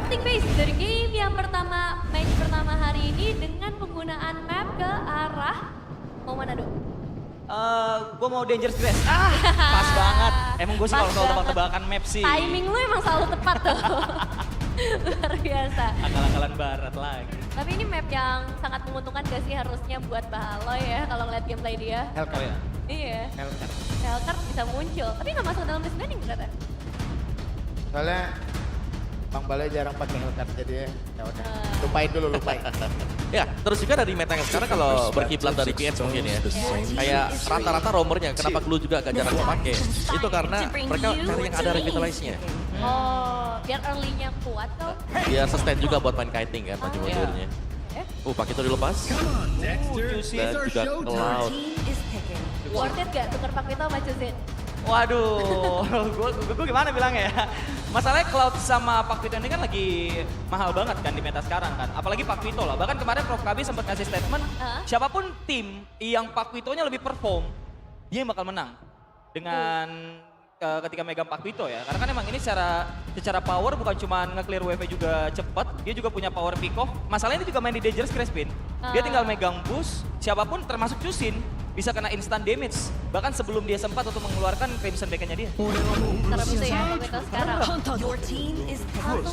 Erupting Phase dari game yang pertama, match pertama hari ini dengan penggunaan map ke arah mau mana dong? Gue mau Dangerous Grass. Pas banget. Emang gue sih Pas kalau soal banget. tebak-tebakan map sih. Timing lu emang selalu tepat tuh. Luar biasa. Akal-akalan barat lagi. Tapi ini map yang sangat menguntungkan gak sih harusnya buat Bahaloy ya kalau ngeliat gameplay dia. Oh ya. Iya. Hellcat. Hellcat bisa muncul, tapi gak masuk dalam list banning ternyata. Soalnya Bang Balai jarang pakai Hellcat jadi ya udah. Lupain dulu, lupain. Ya, terus juga dari meta yang sekarang kalau berkiblat dari PH mungkin ya. Kayak rata-rata roamernya, kenapa Glue juga agak jarang dipakai. Itu karena mereka cari yang ada revitalize-nya. Oh, biar early-nya kuat kok. Biar sustain juga buat main kiting kan, maju mundurnya. Pakito dilepas. Dan juga Cloud. Worth it gak tukar Pakito sama Chuzin? Waduh, gue gimana bilangnya ya? Masalahnya Cloud sama Pak Vito ini kan lagi mahal banget kan di meta sekarang kan. Apalagi Pak Vito lah. Bahkan kemarin Prof Kabi sempat kasih statement, siapapun tim yang Pak Vito-nya lebih perform, dia yang bakal menang. Dengan ketika megang Pak Vito ya. Karena kan emang ini secara power bukan cuma nge-clear wave juga cepat, dia juga punya power pick off. Masalahnya ini juga main di Dangerous Crespin. Dia tinggal megang boost, siapapun termasuk Chusin bisa kena instant damage. Bahkan sebelum dia sempat untuk mengeluarkan Crimson Beacon-nya dia. Serem itu ya, Pakito sekarang. Langsung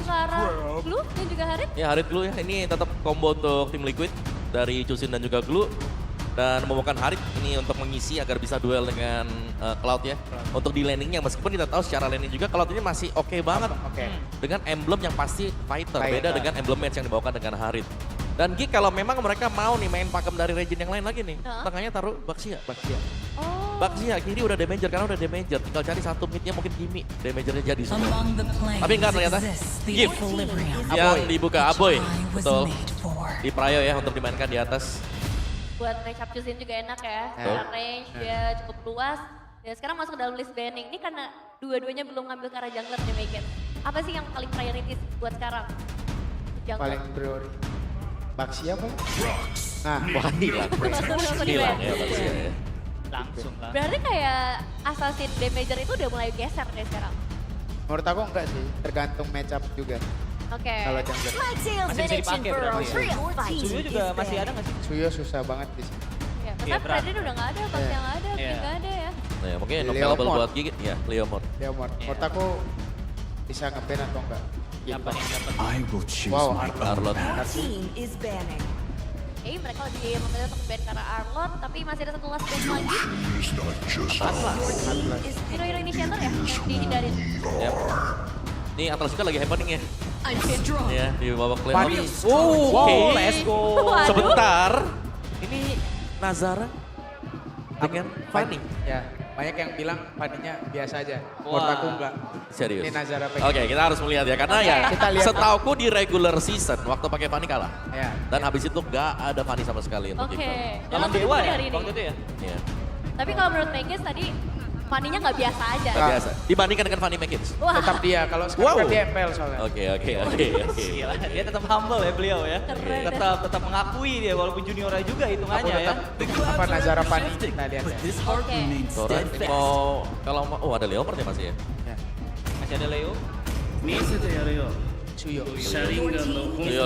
ke arah Glue dan juga Harit. Ya Harit Glue ya, ini tetap combo untuk tim Liquid dari Chusin dan juga Glue. Dan membuahkan Harit ini untuk mengisi agar bisa duel dengan Cloud ya. Untuk di landingnya, meskipun kita tahu secara landing juga Cloud ini masih oke banget. Dengan emblem yang pasti fighter, beda dengan emblem match yang dibawakan dengan Harit. Dan Gik kalau memang mereka mau nih main pakem dari region yang lain lagi nih, tengahnya taruh Baxia. Oh. Baxia kiri udah damager karena udah damager, tinggal cari satu midnya mungkin Kimi, damagernya jadi semua. Tapi enggak ternyata gift yang dibuka Aboy, betul. Di Prayo ya untuk dimainkan di atas. Buat matchup Chuzin juga enak ya, secara range dia cukup luas. Ya sekarang masuk dalam list banning, ini karena dua-duanya belum ngambil ke arah jungler nih Make It. Apa sih yang paling prioritas buat sekarang? Jungler. Paling priori. Baxia apa? Nah, Wah hilang. Langsung Hilang di-ban. ya Baxia ya. Langsung lah. Berarti kayak Assassin Damager itu udah mulai geser deh sekarang. menurut aku enggak sih, tergantung matchup juga. Oke. Kalau jungler. Masih bisa dipakai berarti ya. Suyo juga masih ada nggak sih? Suyo susah banget di sini. Ya, Iya, pesan berat. Fredrin udah nggak ada, Pas yang nggak ada, King nggak ada ya. Nah, ya, mungkin Leomord. available buat Gigi, ya Leomord. Dia menurut aku bisa nge-ban atau enggak. Siapa nih yang dapat? I will choose Wow, my Arlot. Oke, mereka lebih memilih untuk ban karena Arlot, tapi masih ada satu last ban lagi. is not just Hero-hero initiator ya, yang dihindarin. Ya. Nih Atlas juga lagi happening ya. Ya, di babak Fanny. playoff. Oke, let's go. Waduh. Sebentar. Ini Nazara dengan Fanny. Ya, banyak yang bilang Fanny-nya biasa aja. Menurut aku enggak. Serius. Ini Nazara pengen. Oke, kita harus melihat ya karena ya Kita lihat. setauku di regular season waktu pakai Fanny kalah. Ya. Dan habis itu gak ada Fanny sama sekali untuk Oke. kita. Dalam Lawan Dewa ya hari ini. waktu itu ya? Ya, Tapi kalau menurut Megas tadi, Fanny-nya nggak biasa aja. nggak biasa. Dibandingkan dengan Fanny Mekins. Wah, Tetap dia, kalau sekarang Wow. kan dia MPL soalnya. Oke. Gila, dia tetap humble ya beliau ya. Keren. Tetap mengakui dia walaupun juniornya juga Aku hitungannya ya. tetap apa Nazara Fanny kita lihat ya. oke. Sore mau kalau mau ada Leomord ya masih ya. Ya. Masih ada Leo. Suyo.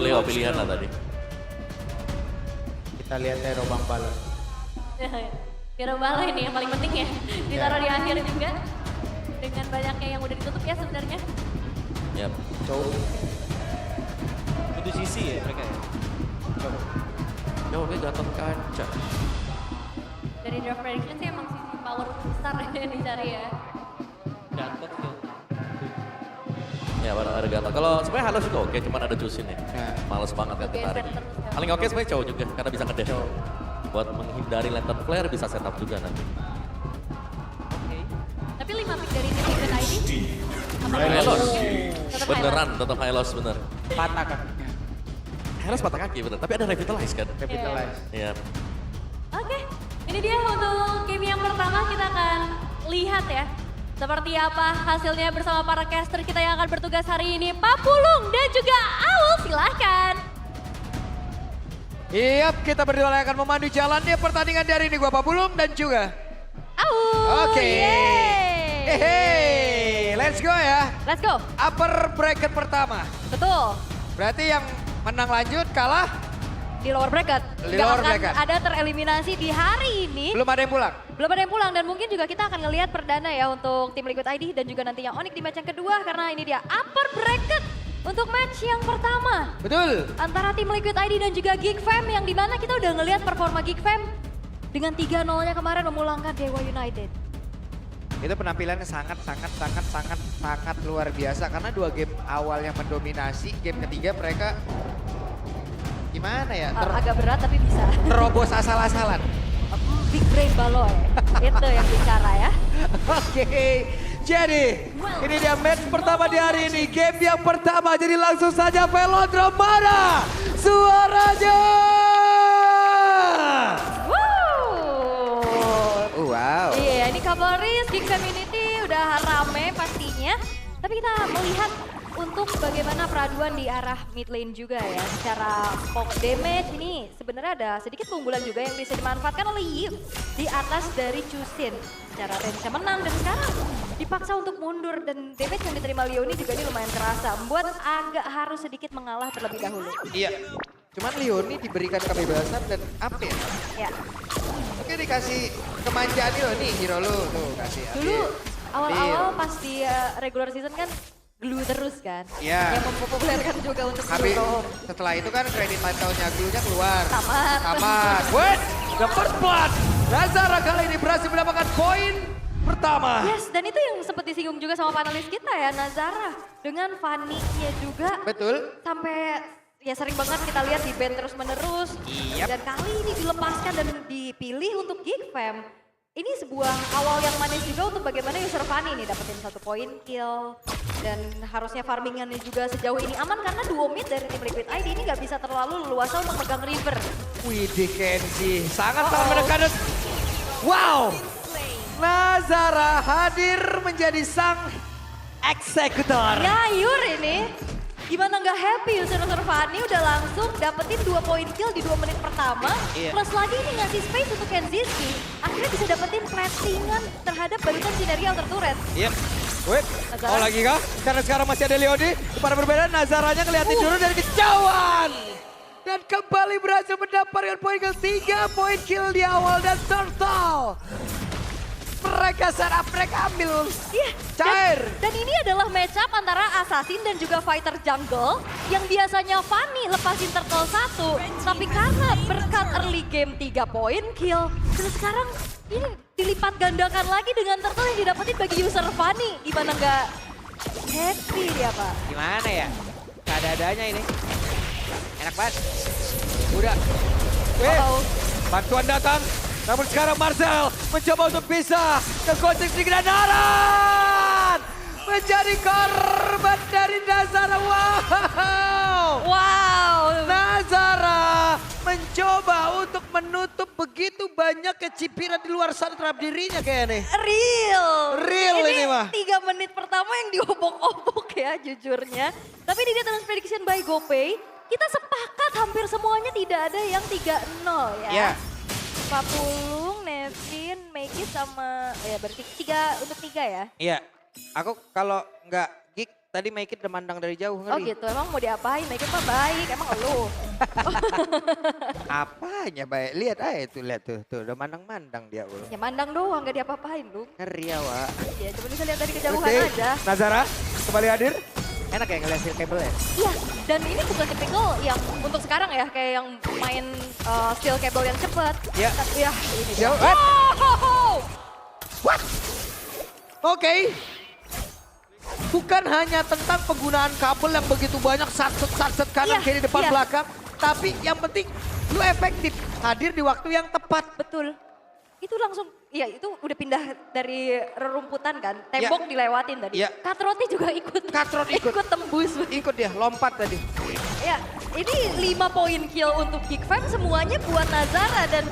Leo pilihan lah tadi. Kita lihat Hero Bang Balon. Hero Bala ini yang paling penting ya. Ditaruh di akhir juga. Dengan banyaknya yang udah ditutup ya sebenarnya. Yap. Cow. Itu sisi ya mereka ya. Yo, dia jatuh kaca. Dari draft prediction sih emang sisi power besar yang dicari ya. Gatot ya. Ya, barang ada gatal. Kalau sebenarnya Halo juga oke, cuman ada Chusin ya. Ya. Males banget kan Oke, ditarik. set terus ya. Paling oke sebenarnya cowok juga karena bisa ngedef. Cow. Buat menghindari lantern flare bisa setup juga nanti. Oke. Tapi 5 pick dari Netizen ID. Apa Hylos. Tetap Beneran tetap Hylos bener. Patah kakinya. Hylos patah kaki bener, tapi ada revitalize kan. Revitalize. Iya. Oke, ini dia untuk game yang pertama kita akan lihat ya. Seperti apa hasilnya bersama para caster kita yang akan bertugas hari ini. Papulung dan juga Aul, silahkan. Yap, kita berdua akan memandu jalannya pertandingan dari ini. Gua Papulung dan juga. Aul. Oke. yeay. Hey, let's Let's go ya. Let's go. Upper bracket pertama. Betul. Berarti yang menang lanjut kalah Di lower bracket. Di Nggak lower akan bracket. ada tereliminasi di hari ini. belum ada yang pulang. Belum ada yang pulang dan mungkin juga kita akan ngelihat perdana ya untuk tim Liquid ID dan juga nantinya Onyx di match yang kedua karena ini dia upper bracket untuk match yang pertama. Betul. Antara tim Liquid ID dan juga Geek Fam yang dimana kita udah ngelihat performa Geek Fam dengan 3-0-nya kemarin memulangkan Dewa United. Itu penampilannya sangat luar biasa karena 2 game awal yang mendominasi, game ketiga mereka gimana ya? Agak berat tapi bisa. Terobos asal-asalan. Big brain baloy. Itu yang bicara ya. Oke, jadi ini dia match pertama di hari ini. Game yang pertama, jadi langsung saja Velodrome mana suaranya? Wow. Iya, ini Cavalry, Geek Community udah rame pastinya. Tapi kita melihat untuk bagaimana peraduan di arah mid lane juga ya. Secara poke damage ini sebenarnya ada sedikit keunggulan juga yang bisa dimanfaatkan oleh Yip di atas dari Chusin. Secara range menang dan sekarang dipaksa untuk mundur dan damage yang diterima Leoni juga ini lumayan kerasa. Membuat agak harus sedikit mengalah terlebih dahulu. Iya. Cuman Leoni diberikan kebebasan dan up ya. Ya. Oke, dikasih kemanjaan Leoni, hero lu tuh kasih. Dulu awal-awal pas di regular season kan glue terus kan. Iya. Yang mempopulerkan juga untuk Habis glue. setelah itu kan kredit title-nya glue-nya keluar. Tamat. Tamat. Wait, the first blood. Nazara kali ini berhasil mendapatkan poin pertama. Yes, dan itu yang sempat disinggung juga sama panelis kita ya, Nazara. Dengan Fanny-nya juga. Betul. Sampai ya sering banget kita lihat di band terus-menerus. Yep. Dan kali ini dilepaskan dan dipilih untuk Geek Fam. Ini sebuah awal yang manis juga untuk bagaimana user Fanny nih dapetin 1 poin kill. Dan harusnya farmingannya juga sejauh ini aman karena duo mid dari tim Liquid ID ini gak bisa terlalu leluasa untuk megang river. Widih Kenzie, sangat menekan. Wow, Nazara hadir menjadi sang eksekutor. Ya Yur ini, gimana nggak happy user-user Fanny udah langsung dapetin 2 poin kill di 2 menit pertama. Iya. Plus lagi ini ngasih space untuk Kenziski. Akhirnya bisa dapetin platingan terhadap balutan Sineri Alter Turret. Yep. Wait, Nazara. mau lagi kah? Karena sekarang masih ada Leoni. Pada berbeda, Nazaranya ngeliatin dulu dari kejauhan. Dan kembali berhasil mendapatkan poin kill. 3 poin kill di awal dan total. Mereka setup, mereka ambil. Iya, Cair. Dan ini adalah match up antara Assassin dan juga Fighter Jungle yang biasanya Fanny lepasin Turtle 1. Tapi karena berkat early game 3 poin kill, dan sekarang ini dilipat gandakan lagi dengan Turtle yang didapetin bagi user Fanny. Gimana nggak happy dia Pak? Gimana ya? Gak ada-adanya ini. Enak banget. Udah. Uh-oh. Bantuan datang. Namun sekarang Marcel mencoba untuk bisa ke coaching sedikit dan Aran menjadi korban dari Nazara. Wow. Wow. Nazara mencoba untuk menutup begitu banyak kecipiran di luar sana terhadap dirinya kayaknya nih. Real ini mah. 3 menit pertama yang diobok-obok ya jujurnya. Tapi di Data Prediction by GoPay, kita sepakat hampir semuanya tidak ada yang 3-0 ya. Ya. Papulung, Nevin, Maggie sama, ya berarti 3 untuk 3 ya? Iya. Aku kalau nggak geek tadi make it udah mandang dari jauh Oh ngeri. gitu, emang mau diapain? Maggie mah baik, emang lu. Apanya baik? Lihat aja tuh, lihat tuh udah mandang-mandang dia ul. Ya mandang doang, gak diapa-apain lu. Ngeri ya, Wak. Ya cuma bisa lihat dari kejauhan Oke, aja. Nazara kembali hadir. Enak ya ngeliat steel cable ya? Iya, dan ini bukan tipikal yang untuk sekarang ya, kayak yang main steel cable yang cepat. Iya. Tapi ya ini dia. Jauh, What? Oke. Bukan hanya tentang penggunaan kabel yang begitu banyak, satset kanan Iya, kiri depan iya. belakang. Tapi yang penting lu efektif, hadir di waktu yang tepat. Betul. Itu langsung, iya itu udah pindah dari rerumputan kan, tembok dilewatin tadi. Iya. Katroti juga ikut. Katrot ikut. Ikut tembus. Ikut dia, lompat tadi. Ya, ini 5 poin kill untuk Geek Fam semuanya buat Nazara dan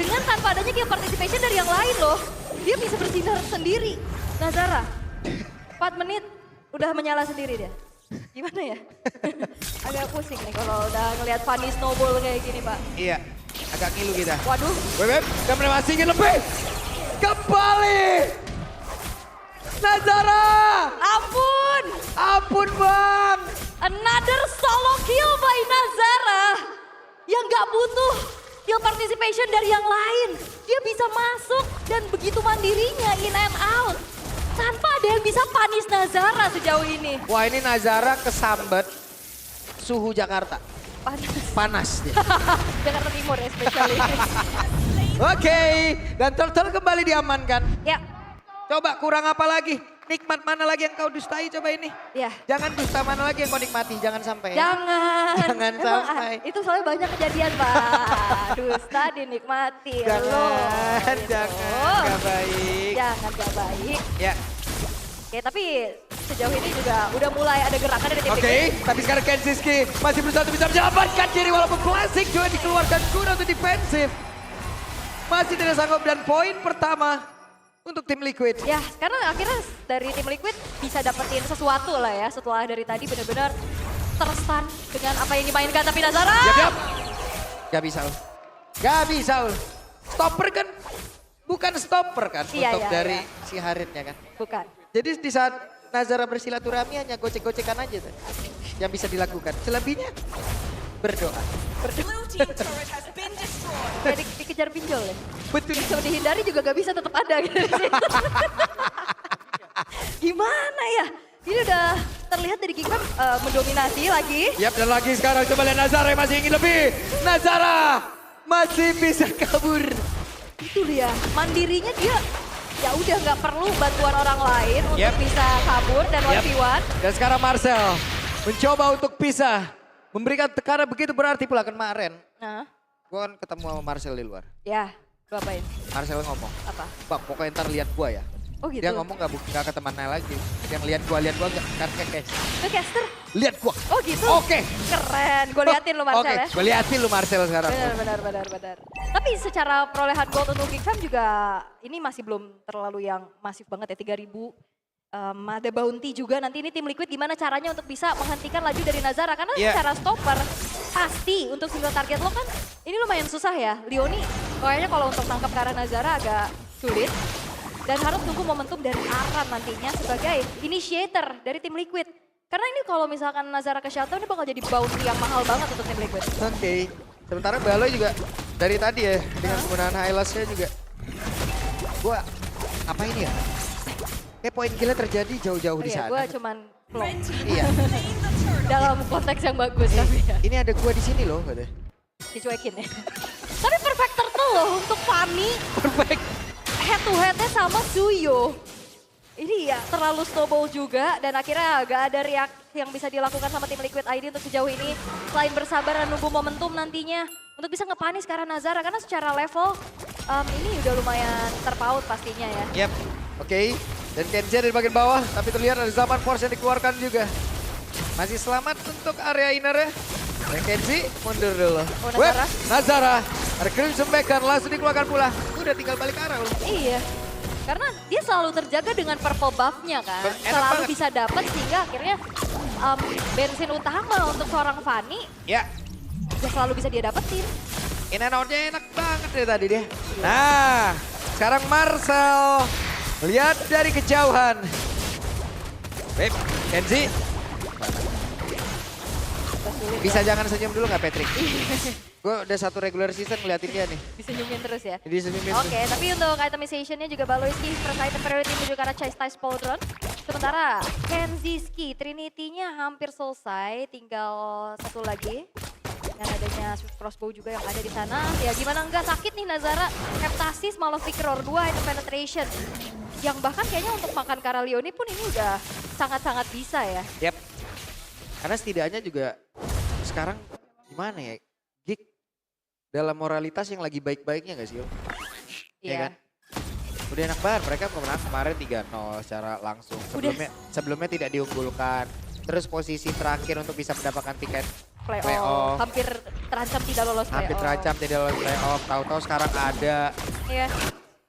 dengan tanpa adanya game participation dari yang lain loh, dia bisa bersinar sendiri. Nazara, 4 menit udah menyala sendiri dia. Gimana ya? Agak pusing nih kalau udah ngelihat Fanny snowball kayak gini Pak. Iya, agak ngilu kita. Waduh. Web, dan masih ingin lebih. Kembali. Nazara! Ampun! Ampun bang! Another solo kill by Nazara. Yang gak butuh skill participation dari yang lain. Dia bisa masuk dan begitu mandirinya in and out. Tanpa ada yang bisa panis Nazara sejauh ini. Wah ini Nazara kesambet suhu Jakarta. Panas. Panas dia. Jakarta Timur especially. Oke, dan Turtle kembali diamankan. Ya, Coba kurang apa lagi? Nikmat mana lagi yang kau dustai coba ini? ya. Jangan dusta mana lagi yang kau nikmati, jangan sampai ya. Jangan. Jangan Emang, sampai. itu soalnya banyak kejadian, Pak. Dusta dinikmati. Jangan, Gitu. jangan, gak baik. Jangan, gak baik. Ya, Oke, tapi sejauh ini juga udah mulai ada gerakan dari tim oke. Tapi sekarang Kenziski masih berusaha untuk bisa menyelamatkan diri walaupun klasik juga dikeluarkan kuda untuk defensif. Masih tidak sanggup dan poin pertama untuk tim Liquid. Ya, karena akhirnya dari tim Liquid bisa dapetin sesuatu lah ya setelah dari tadi benar-benar terstun dengan apa yang dimainkan. Tapi Nazara! Siap. Gak bisa, Ul. Gak bisa, Ul. Stopper kan bukan stopper kan Iya, untuk iya, dari iya. si Haritnya kan. Bukan. Jadi di saat Nazara bersilaturahmi hanya gocek-gocekan aja tuh yang bisa dilakukan. Selebihnya berdoa. Kayak dikejar pinjol ya. Betul. Coba dihindari juga gak bisa tetap ada gitu di situ. Gimana ya? Ini udah terlihat dari Geekfam mendominasi lagi. Yap, dan lagi sekarang coba lihat Nazara yang masih ingin lebih. Nazara masih bisa kabur. Itu dia, mandirinya dia ya udah nggak perlu bantuan orang lain untuk Yep. bisa kabur dan Yep. 1v1. Dan sekarang Marcel mencoba untuk pisah. Memberikan tekanan begitu berarti pula kemarin. Nah, Gue kan ketemu sama Marcel di luar. ya, lu apain? Marcel ngomong, Apa? Bang pokoknya ntar lihat gua ya. Oh gitu? Dia ngomong gak ke temannya lagi. Yang lihat gua kan kayak Ke caster? lihat gua. Oh gitu? Oke. Keren, gue liatin lu Marcel Oke, ya. gue liatin lu Marcel sekarang. Benar. Tapi secara perolehan gold untuk Geekfam juga ini masih belum terlalu yang masif banget ya, 3.000. Ada bounty juga nanti ini tim Liquid gimana caranya untuk bisa menghentikan laju dari Nazara. Karena Yeah. secara stopper pasti untuk single target lo kan ini lumayan susah ya. Leoni kayaknya kalau untuk tangkap ke arah Nazara agak sulit. Dan harus tunggu momentum dari Aran nantinya sebagai initiator dari tim Liquid. Karena ini kalau misalkan Nazara ke shutdown ini bakal jadi bounty yang mahal banget untuk tim Liquid. Oke. Sementara Baloy juga dari tadi ya dengan penggunaan highlights-nya juga. Gua apa ini ya? Kayak poin gila terjadi jauh-jauh di Iya, sana. gue cuman vlog. Iya. Dalam konteks yang bagus tapi ya. Ini ada gua di sini loh katanya. Dicuekin ya. Tapi perfect turtle loh untuk Fanny. Perfect. Head to headnya sama Suyo. Ini ya terlalu snowball juga dan akhirnya gak ada react yang bisa dilakukan sama tim Liquid ID untuk sejauh ini. Selain bersabar dan nunggu momentum nantinya untuk bisa ngepanis ke arah Nazara. Karena secara level ini udah lumayan terpaut pastinya ya. Yap. Oke. Dan Kenji ada di bagian bawah tapi terlihat ada Zaman Force yang dikeluarkan juga. Masih selamat untuk area inner ya. Dan Kenji mundur dulu. Oh, Nazara. Web, Nazara. Ada Crimson Baker langsung dikeluarkan pula. Udah tinggal balik arah loh. Iya. Karena dia selalu terjaga dengan purple buff-nya kan. Enak Selalu banget. bisa dapat sehingga akhirnya bensin utama untuk seorang Fanny Ya. ya selalu bisa dia dapetin. In and out-nya enak banget deh tadi dia. Nah, sekarang Marcel. Lihat dari kejauhan. Baik, Kenzi. Sulit Bisa ya. jangan senyum dulu gak Patrick? Gue udah satu regular season ngeliatin dia nih. Disenyumin terus ya. Jadi senyumin Oke, tapi untuk itemization-nya juga Baloyski first item priority menuju ke arah Chastise Pauldron. Sementara Kenziski, Trinity-nya hampir selesai, tinggal satu lagi. Yang adanya Swift Crossbow juga yang ada di sana. Ya gimana enggak sakit nih Nazara. Heptasis Malefic Roar 2 item penetration. Yang bahkan kayaknya untuk makan Karalioni pun ini udah sangat-sangat bisa ya. Yap. Karena setidaknya juga sekarang gimana ya? Geek dalam moralitas yang lagi baik-baiknya gak sih? Om? Iya kan? Udah enak banget, mereka menang kemarin 3-0 secara langsung. Sebelumnya tidak diunggulkan. Terus posisi terakhir untuk bisa mendapatkan tiket Playoff. Hampir terancam tidak lolos playoff. hampir terancam tidak lolos playoff. Tahu-tahu sekarang ada. Iya.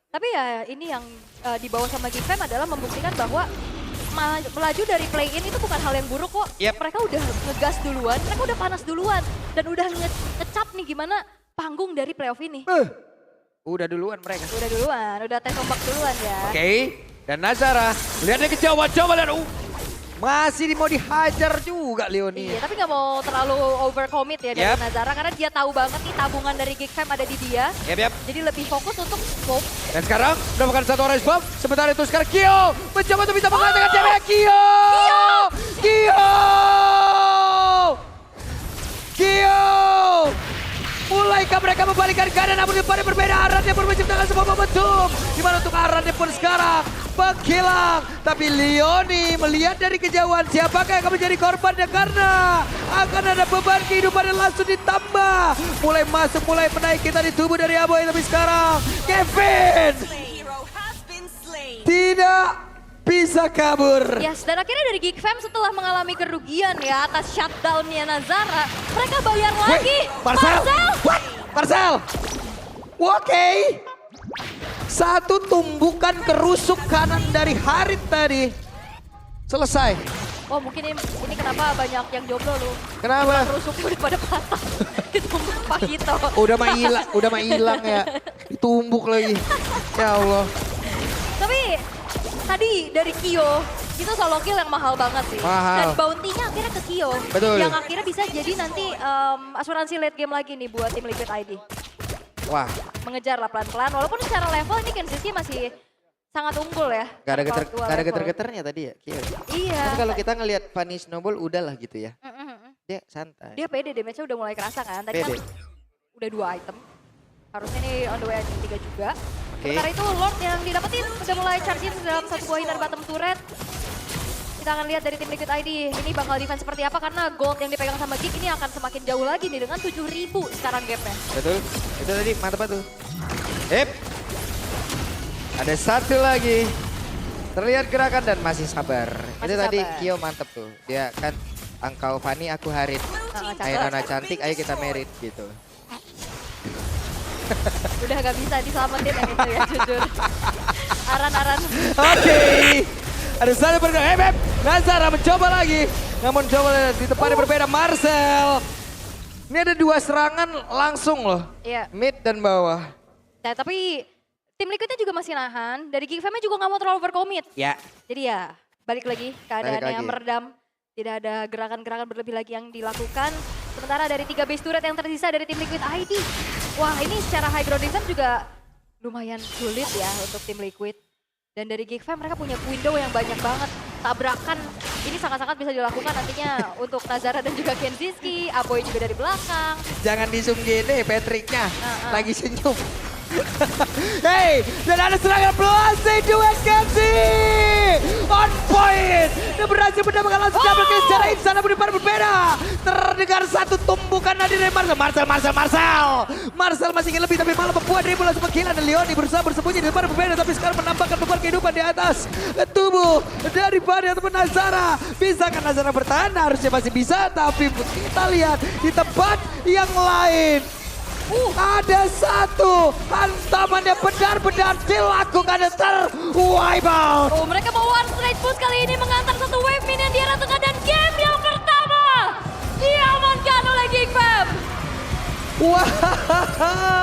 Tapi ya ini yang dibawa sama Geekfam adalah membuktikan bahwa melaju dari play-in itu bukan hal yang buruk kok. Yep. Mereka udah ngegas duluan, mereka udah panas duluan. Dan udah ngecap nih gimana panggung dari playoff ini. Udah duluan mereka. Udah duluan, udah tes ombak duluan ya. Oke. Dan Nazara, lihat dia kejauhan, coba lihat. Masih mau dihajar juga Leoni. Iya, tapi nggak mau terlalu overcommit ya dari Nazara karena dia tahu banget nih tabungan dari Geek Fam ada di dia. Yap. Jadi lebih fokus untuk scope. Dan sekarang mendapatkan satu orange bomb. Sementara itu sekarang Kyo mencoba untuk bisa mengatakan damage. Kyo! Mulaikah mereka membalikkan keadaan namun pada berbeda. Arannya pun menciptakan sebuah momentum. Dimana untuk Arannya pun sekarang menghilang. Tapi Leoni melihat dari kejauhan siapakah yang akan menjadi korbannya karena akan ada beban kehidupan yang langsung ditambah. Mulai masuk, mulai menaiki tadi tubuh dari Aboy. Tapi sekarang Kevin tidak bisa kabur. Yes, dan akhirnya dari Geek Fam setelah mengalami kerugian ya atas shutdown-nya Nazara, mereka bayar lagi. Marcel! Oke. Satu tumbukan kerusuk kanan dari Harit tadi. Selesai. Oh mungkin ini kenapa banyak yang jomblo lu. Kenapa? Rusuk udah pada patah. Ditumbuk Pak Gito. Udah mah hilang ya. Ditumbuk lagi. Ya Allah. Tapi tadi dari Kyo itu solo kill yang mahal banget sih. Dan bounty-nya akhirnya ke Kyo. Betul. Yang akhirnya bisa jadi nanti asuransi late game lagi nih buat tim Liquid ID. Wah. Mengejar lah pelan-pelan. Walaupun secara level ini Kenzie masih sangat unggul ya. Gak ada geter-geternya tadi ya Kyo. Iya. Tapi kalau kita ngelihat Fanny Snowball udahlah gitu ya. Dia santai. Dia pede, damage-nya udah mulai kerasa kan. Tadi kan udah 2 item. Harusnya nih on the way aja 3 juga. Sementara itu Lord yang didapetin udah mulai charge-in dalam satu buah inner bottom turret. Kita akan lihat dari tim Liquid ID ini bakal defense seperti apa karena gold yang dipegang sama Geek ini akan semakin jauh lagi nih dengan 7.000 sekarang gapnya. Betul, itu tadi mantap tuh. Ada satu lagi. Terlihat gerakan dan masih sabar. Itu tadi Kyo mantep tuh. Dia kan engkau Fanny, aku Harit. Ayo Nona cantik, ayo kita merit gitu. Udah gak bisa diselamatin yang itu ya jujur. Aran-aran. Oke. Ada satu bergerak. Nazara mencoba lagi. Namun coba di tempat yang berbeda. Marcel. Ini ada 2 serangan langsung loh. Iya. Mid dan bawah. Nah tapi tim Liquidnya juga masih nahan. Dari Geek Fam-nya juga gak mau terlalu overcommit. Ya. Jadi ya balik lagi keadaannya meredam. Tidak ada gerakan-gerakan berlebih lagi yang dilakukan. Sementara dari 3 base turret yang tersisa dari tim Liquid ID. Wah ini secara high ground defense juga lumayan sulit ya untuk tim Liquid. Dan dari Geek Fam mereka punya window yang banyak banget. Tabrakan ini sangat-sangat bisa dilakukan nantinya untuk Nazara dan juga Kenziski. Aboy juga dari belakang. Jangan disum gini Patricknya. Lagi senyum. Hey, dan ada serangan Blase duet Kenzi. On point. Dan berhasil mendapatkan langsung double kill secara instan namun di depan berbeda. Terdengar satu tumbukan dari Marcel. Marcel masih ingin lebih tapi malah membuat dribble langsung menghilang. Dan Leoni berusaha bersembunyi di depan berbeda tapi sekarang menambahkan beban kehidupan di atas tubuh dari Fanny ataupun Nazara. Bisakah Nazara bertahan? Harusnya masih bisa tapi kita lihat di tempat yang lain. Ada satu hantaman yang benar-benar dilakukan dan terwipe out. Oh, mereka mau one straight push kali ini mengantar satu wave minion di arah tengah dan game yang pertama diamankan oleh Geek Fam. Wow.